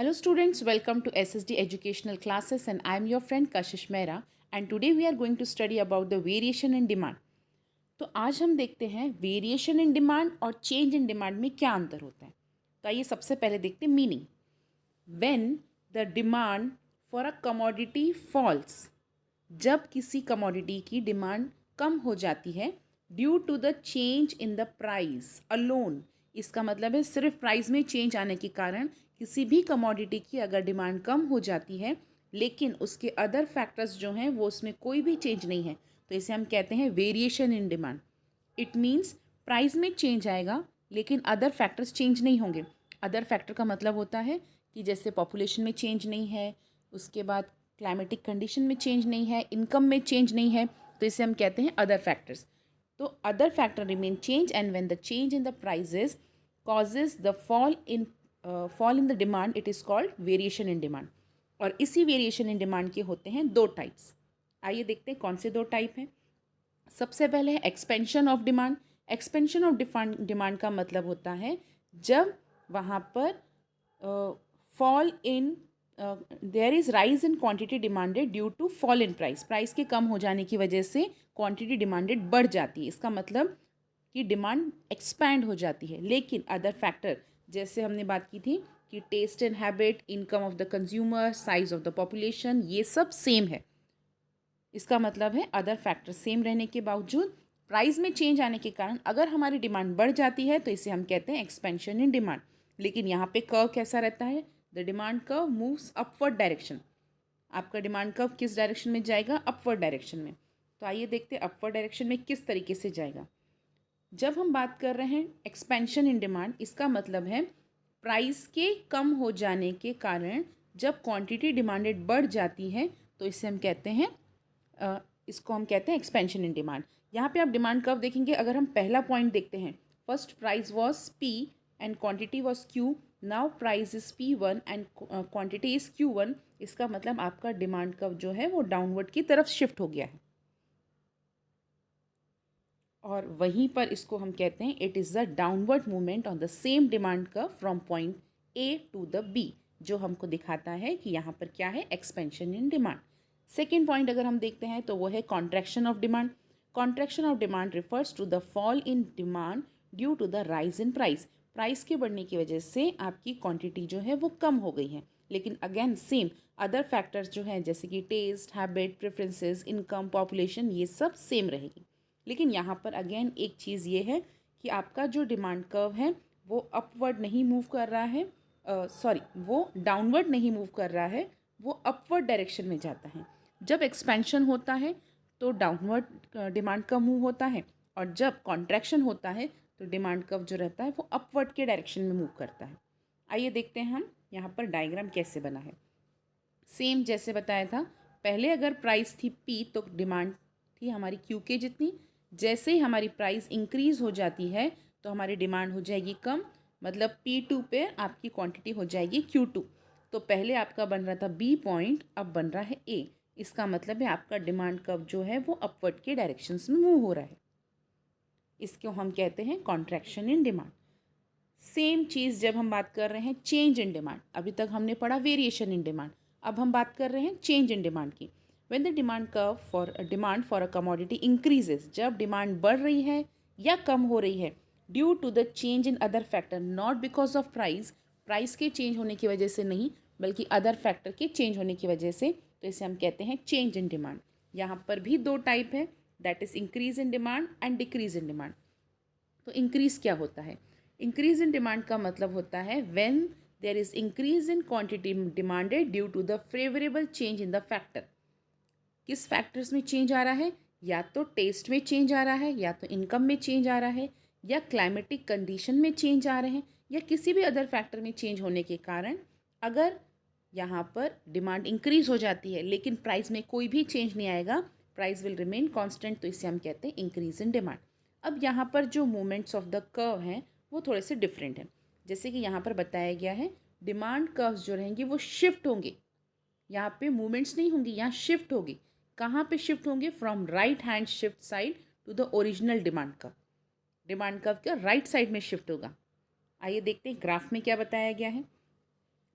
Hello students, welcome to SSD Educational Classes and I am your friend Kashish Mehra and today we are going to study about the variation in demand. तो आज हम देखते हैं variation in demand और change in demand में क्या अंतर होता है। तो आइए सबसे पहले देखते हैं meaning. When the demand for a commodity falls, जब किसी कमोडिटी की डिमांड कम हो जाती है due to the change in the price alone, इसका मतलब है सिर्फ प्राइस में चेंज आने के कारण किसी भी कमोडिटी की अगर डिमांड कम हो जाती है लेकिन उसके अदर फैक्टर्स जो हैं वो उसमें कोई भी चेंज नहीं है, तो इसे हम कहते हैं variation in demand. It means price में चेंज आएगा लेकिन अदर फैक्टर्स चेंज नहीं होंगे। अदर फैक्टर का मतलब होता है कि जैसे पॉपुलेशन में चेंज नहीं है, उसके बाद क्लाइमेटिक कंडीशन में चेंज नहीं है, इनकम में चेंज नहीं है, तो इसे हम कहते हैं अदर फैक्टर्स। तो other factor remain change and when the change in the prices causes the fall in the demand, it is called variation in demand। और इसी वेरिएशन इन डिमांड के होते हैं दो टाइप्स। आइए देखते हैं कौन से दो टाइप हैं। सबसे पहले है expansion of demand. Expansion of demand का मतलब होता है जब वहाँ पर fall in there is rise in quantity demanded due to fall in price, price के कम हो जाने की वजह से क्वांटिटी डिमांडेड बढ़ जाती है। इसका मतलब कि डिमांड एक्सपैंड हो जाती है। लेकिन अदर फैक्टर जैसे हमने बात की थी कि taste and habit, income of the consumer, size of the population, ये सब सेम है। इसका मतलब है अदर फैक्टर सेम रहने के बावजूद प्राइस में चेंज आने के कारण अगर हमारी डिमांड बढ़ जाती है तो इसे हम कहते हैं एक्सपेंशन इन डिमांड। लेकिन यहाँ पे कर्व कैसा रहता है? The demand curve moves upward direction. आपका डिमांड कर्व किस डायरेक्शन में जाएगा? अपवर्ड डायरेक्शन में। तो आइए देखते हैं अपवर्ड डायरेक्शन में किस तरीके से जाएगा। जब हम बात कर रहे हैं एक्सपेंशन इन डिमांड, इसका मतलब है प्राइस के कम हो जाने के कारण जब क्वांटिटी डिमांडेड बढ़ जाती है तो इसे हम कहते हैं इसको हम कहते हैं एक्सपेंशन इन डिमांड। यहाँ पे आप डिमांड कर्व देखेंगे, अगर हम पहला पॉइंट देखते हैं, first price was P and quantity was Q, now price is P1 and quantity is Q1। इसका मतलब आपका डिमांड कर्व जो है वो डाउनवर्ड की तरफ शिफ्ट हो गया है। और वहीं पर इसको हम कहते हैं it is the downward movement on the same demand curve from point A to the B, जो हमको दिखाता है कि यहाँ पर क्या है? Expansion in demand. Second point अगर हम देखते हैं तो वो है contraction of demand. Contraction of demand refers to the fall in demand due to the rise in price. Price के बढ़ने की वजह से आपकी क्वांटिटी जो है वो कम हो गई है, लेकिन अगेन सेम अदर फैक्टर्स जो हैं जैसे कि taste, habit, preferences, income, population, ये सब सेम रहेगी। लेकिन यहाँ पर अगेन एक चीज़ ये है कि आपका जो डिमांड कर्व है वो अपवर्ड नहीं मूव कर रहा है, वो डाउनवर्ड नहीं मूव कर रहा है, वो अपवर्ड डायरेक्शन में जाता है। जब एक्सपेंशन होता है तो डाउनवर्ड डिमांड का मूव होता है और जब कॉन्ट्रैक्शन होता है तो डिमांड कर्व जो रहता है वो अपवर्ड के डायरेक्शन में मूव करता है। आइए देखते हैं हम यहाँ पर डायग्राम कैसे बना है। सेम जैसे बताया था, पहले अगर प्राइस थी P तो डिमांड थी हमारी Q के जितनी। जैसे ही हमारी प्राइस इंक्रीज हो जाती है तो हमारी डिमांड हो जाएगी कम, मतलब P2 पे आपकी क्वांटिटी हो जाएगी Q2। तो पहले आपका बन रहा था B पॉइंट, अब बन रहा है A। इसका मतलब है आपका डिमांड कर्व जो है वो अपवर्ड के डायरेक्शंस में मूव हो रहा है। इसको हम कहते हैं कॉन्ट्रैक्शन इन डिमांड। सेम चीज़ जब हम बात कर रहे हैं चेंज इन डिमांड, अभी तक हमने पढ़ा वेरिएशन इन डिमांड, अब हम बात कर रहे हैं चेंज इन डिमांड की। When the demand curve for a commodity increases, जब डिमांड बढ़ रही है या कम हो रही है due to the change in other factor, not because of price, price के चेंज होने की वजह से नहीं बल्कि अदर फैक्टर के चेंज होने की वजह से, तो इसे हम कहते हैं चेंज इन डिमांड। यहाँ पर भी दो टाइप है, that is increase in demand and decrease in demand. तो इंक्रीज क्या होता है? इंक्रीज इन डिमांड का मतलब होता है when there is increase in quantity demanded due to the favourable change in the factor. किस फैक्टर्स में चेंज आ रहा है? या तो टेस्ट में चेंज आ रहा है, या तो इनकम में चेंज आ रहा है, या क्लाइमेटिक कंडीशन में चेंज आ रहे हैं, या किसी भी अदर फैक्टर में चेंज होने के कारण अगर यहाँ पर डिमांड इंक्रीज हो जाती है लेकिन प्राइस में कोई भी चेंज नहीं आएगा, प्राइस विल रिमेन कांस्टेंट, तो इसे हम कहते हैं इंक्रीज इन डिमांड। अब यहाँ पर जो मूवमेंट्स ऑफ द कर्व हैं वो थोड़े से डिफरेंट हैं। जैसे कि यहाँ पर बताया गया है डिमांड कर्व्स जो रहेंगे वो शिफ्ट होंगे, यहाँ पे मूवमेंट्स नहीं होंगी, यहाँ शिफ्ट होगी। कहाँ पे शिफ्ट होंगे? From right hand shift side to the original demand curve. Demand curve का राइट साइड में शिफ्ट होगा। आइए देखते हैं ग्राफ में क्या बताया गया है।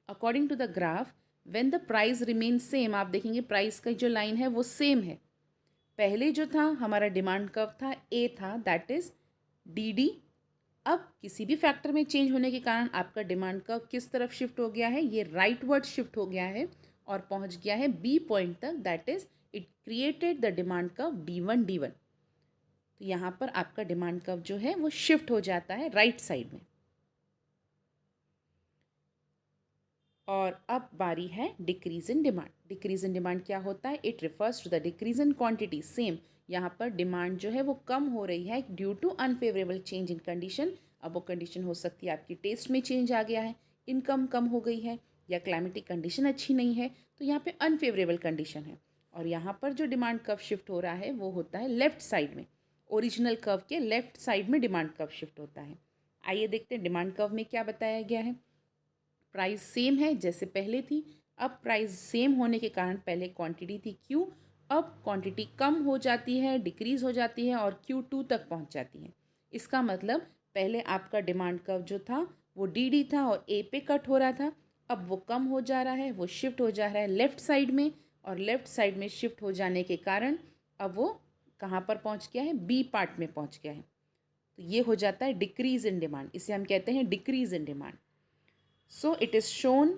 According to the graph when the price remain same, आप देखेंगे प्राइस का जो लाइन है वो सेम है। पहले जो था हमारा डिमांड कर्व था ए था, दैट इज डी डी। अब किसी भी फैक्टर में चेंज होने के कारण आपका डिमांड कर्व किस तरफ शिफ्ट हो गया है, ये राइटवर्ड शिफ्ट हो गया है और पहुंच गया है बी पॉइंट तक, that is it created the demand curve D1 D1। तो यहाँ पर आपका डिमांड कर्व जो है वो शिफ्ट हो जाता है राइट साइड में। और अब बारी है decrease in demand. Decrease in demand क्या होता है? It refers to the decrease in quantity. Same यहाँ पर डिमांड जो है वो कम हो रही है due to unfavourable change in condition. अब वो कंडीशन हो सकती है आपकी टेस्ट में चेंज आ गया है, इनकम कम हो गई है, या क्लाइमेटिक कंडीशन अच्छी नहीं है, तो यहाँ पे अनफेवरेबल कंडीशन है। और यहाँ पर जो डिमांड कर्व शिफ्ट हो रहा है वो होता है लेफ्ट साइड में, ओरिजिनल कर्व के लेफ्ट साइड में डिमांड कर्व शिफ्ट होता है। आइए देखते हैं डिमांड कर्व में क्या बताया गया है। प्राइस सेम है जैसे पहले थी। अब प्राइस सेम होने के कारण पहले क्वांटिटी थी Q, अब क्वांटिटी कम हो जाती है, डिक्रीज हो जाती है और Q2 तक पहुंच जाती है। इसका मतलब पहले आपका डिमांड कर्व जो था वो DD था और A पे कट हो रहा था, अब वो कम हो जा रहा है, वो शिफ्ट हो जा रहा है लेफ़्ट साइड में, और लेफ़्ट साइड में शिफ्ट हो जाने के कारण अब वो कहाँ पर पहुंच गया है? B पार्ट में पहुंच गया है। तो ये हो जाता है डिक्रीज इन डिमांड, इसे हम कहते हैं decrease in demand. So it is shown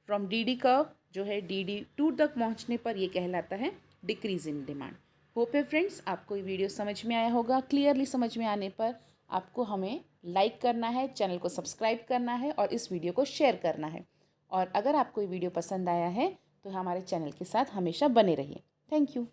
from DD curve, जो है DD2 तक पहुंचने पर ये कहलाता है डिक्रीज इन डिमांड। होप है फ्रेंड्स आपको ये वीडियो समझ में आया होगा। क्लियरली समझ में आने पर आपको हमें लाइक करना है, चैनल को सब्सक्राइब करना है और इस वीडियो को शेयर करना है। और अगर आपको ये वीडियो पसंद आया है तो हमारे चैनल के साथ हमेशा बने रहिए। Thank you.